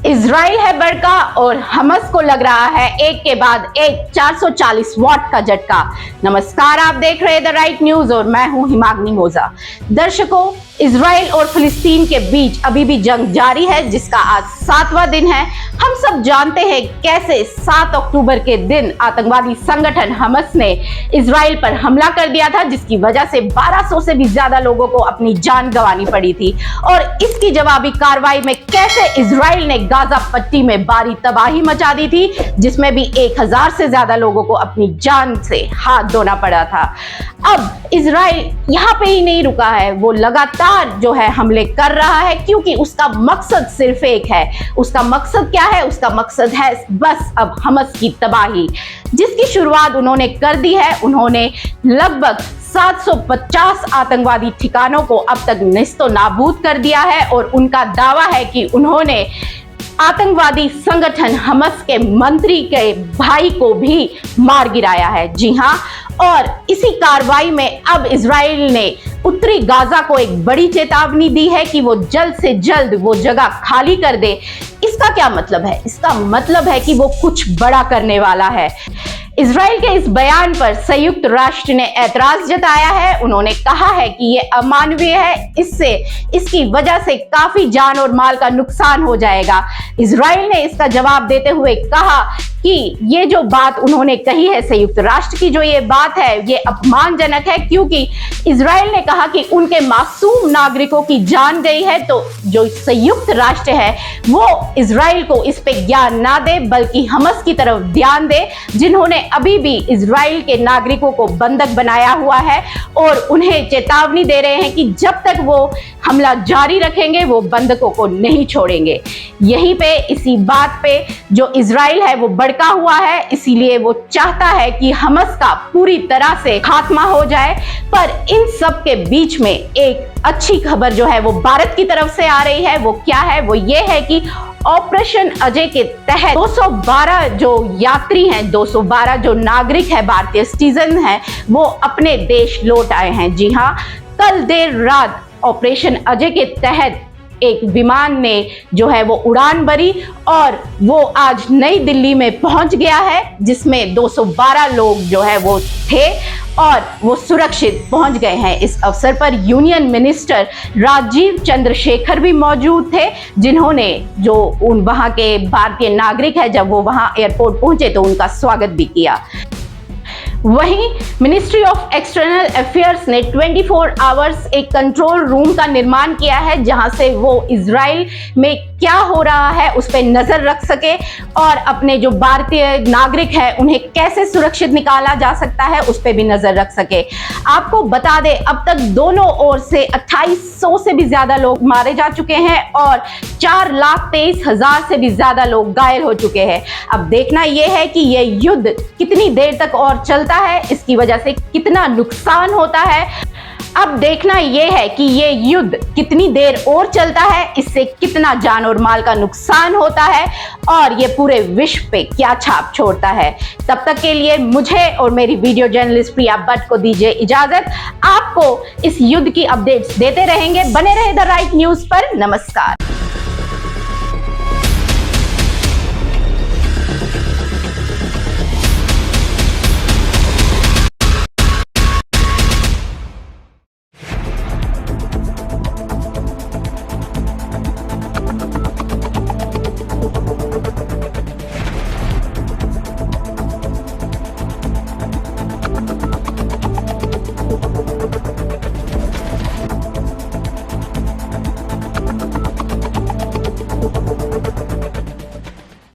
Israel है बड़का और हमास को लग रहा है एक के बाद एक 440 वॉट का झटका। नमस्कार, आप देख रहे हैं द राइट न्यूज और मैं हूं हिमाग्नि मोजा। दर्शकों, इजराइल और फिलिस्तीन के बीच अभी भी जंग जारी है, जिसका आज 7वां दिन है। हम सब जानते हैं कैसे 7 अक्टूबर के दिन आतंकवादी संगठन हमास ने इजराइल पर हमला कर दिया था, जिसकी वजह से 1200 से भी ज्यादा लोगों को अपनी जान गंवानी पड़ी थी। और इसकी जवाबी कार्रवाई में कैसे इजराइल ने गाजा पट्टी में भारी तबाही मचा दी थी, जिसमें भी 1000 से ज्यादा लोगों को अपनी जान से हाथ धोना पड़ा था। अब इजराइल यहाँ पे ही नहीं रुका है, वो लगातार जो है हमले कर रहा है, क्योंकि उसका मकसद सिर्फ एक है। उसका मकसद क्या है? उसका मकसद है बस अब हमास की तबाही, जिसकी शुरुआत उन्होंने कर दी है। उन्होंने लगभग 750 आतंकवादी ठिकानों को अब तक नेस्तो नाबूद कर दिया है और उनका दावा है कि उन्होंने आतंकवादी संगठन हमास के मंत्री के भाई को भी मार गिराया है। जी हां, और इसी कार्रवाई में अब इजराइल ने उत्तरी गाजा को एक बड़ी चेतावनी दी है कि वो जल्द से जल्द वो जगह खाली कर दे। इसका क्या मतलब है? इसका मतलब है कि वो कुछ बड़ा करने वाला है। इजराइल के इस बयान पर संयुक्त राष्ट्र ने ऐतराज जताया है। उन्होंने कहा है कि ये अमानवीय है, इसकी वजह से काफी जान और माल का नुकसान हो जाएगा। इजराइल ने इसका जवाब देते हुए कहा कि ये जो बात उन्होंने कही है, संयुक्त राष्ट्र की जो ये बात है, ये अपमानजनक है, क्योंकि इजराइल ने कहा कि उनके मासूम नागरिकों की जान गई है। तो जो संयुक्त राष्ट्र है वो इजराइल को इस पे ज्ञान ना दे, बल्कि हमास की तरफ ध्यान दे, जिन्होंने अभी भी इजराइल के नागरिकों को बंधक बनाया हुआ है और उन्हें चेतावनी दे रहे हैं कि जब तक वो हमला जारी रखेंगे वो बंधकों को नहीं छोड़ेंगे। यहीं पे इसी बात पे जो इजराइल है वो भड़का हुआ है, इसीलिए वो चाहता है कि हमास का पूरी तरह से खात्मा हो जाए। पर इन सब के बीच में एक अच्छी खबर जो है वो भारत की तरफ से आ रही है। वो क्या है? वो ये है कि ऑपरेशन अजय के तहत 212 जो यात्री हैं, 212 जो नागरिक है, भारतीय सिटीजन हैं, वो अपने देश लौट आए हैं। जी हाँ, कल देर रात ऑपरेशन अजय के तहत एक विमान ने जो है वो उड़ान भरी और वो आज नई दिल्ली में पहुंच गया है, जिसमें 212 लोग जो है वो थे और वो सुरक्षित पहुंच गए हैं। इस अवसर पर यूनियन मिनिस्टर राजीव चंद्रशेखर भी मौजूद थे, जिन्होंने जो उन वहां के भारतीय नागरिक है, जब वो वहां एयरपोर्ट पहुंचे तो उनका स्वागत भी किया। वहीं मिनिस्ट्री ऑफ एक्सटर्नल अफेयर्स ने 24 आवर्स एक कंट्रोल रूम का निर्माण किया है, जहां से वो इजराइल में क्या हो रहा है उस पर नजर रख सके और अपने जो भारतीय नागरिक है उन्हें कैसे सुरक्षित निकाला जा सकता है उस पर भी नजर रख सके। आपको बता दें, अब तक दोनों ओर से 2800 से भी ज्यादा लोग मारे जा चुके हैं और 4,23,000 से भी ज्यादा लोग घायल हो चुके हैं। अब देखना यह है कि यह युद्ध कितनी देर तक और चलता है, इसकी वजह से कितना नुकसान होता है। अब देखना यह है कि ये युद्ध कितनी देर और चलता है, इससे कितना जान और माल का नुकसान होता है और ये पूरे विश्व पे क्या छाप छोड़ता है। तब तक के लिए मुझे और मेरी वीडियो जर्नलिस्ट प्रिया भट्ट को दीजिए इजाजत। आपको इस युद्ध की अपडेट्स देते रहेंगे। बने रहे द राइट न्यूज पर। नमस्कार।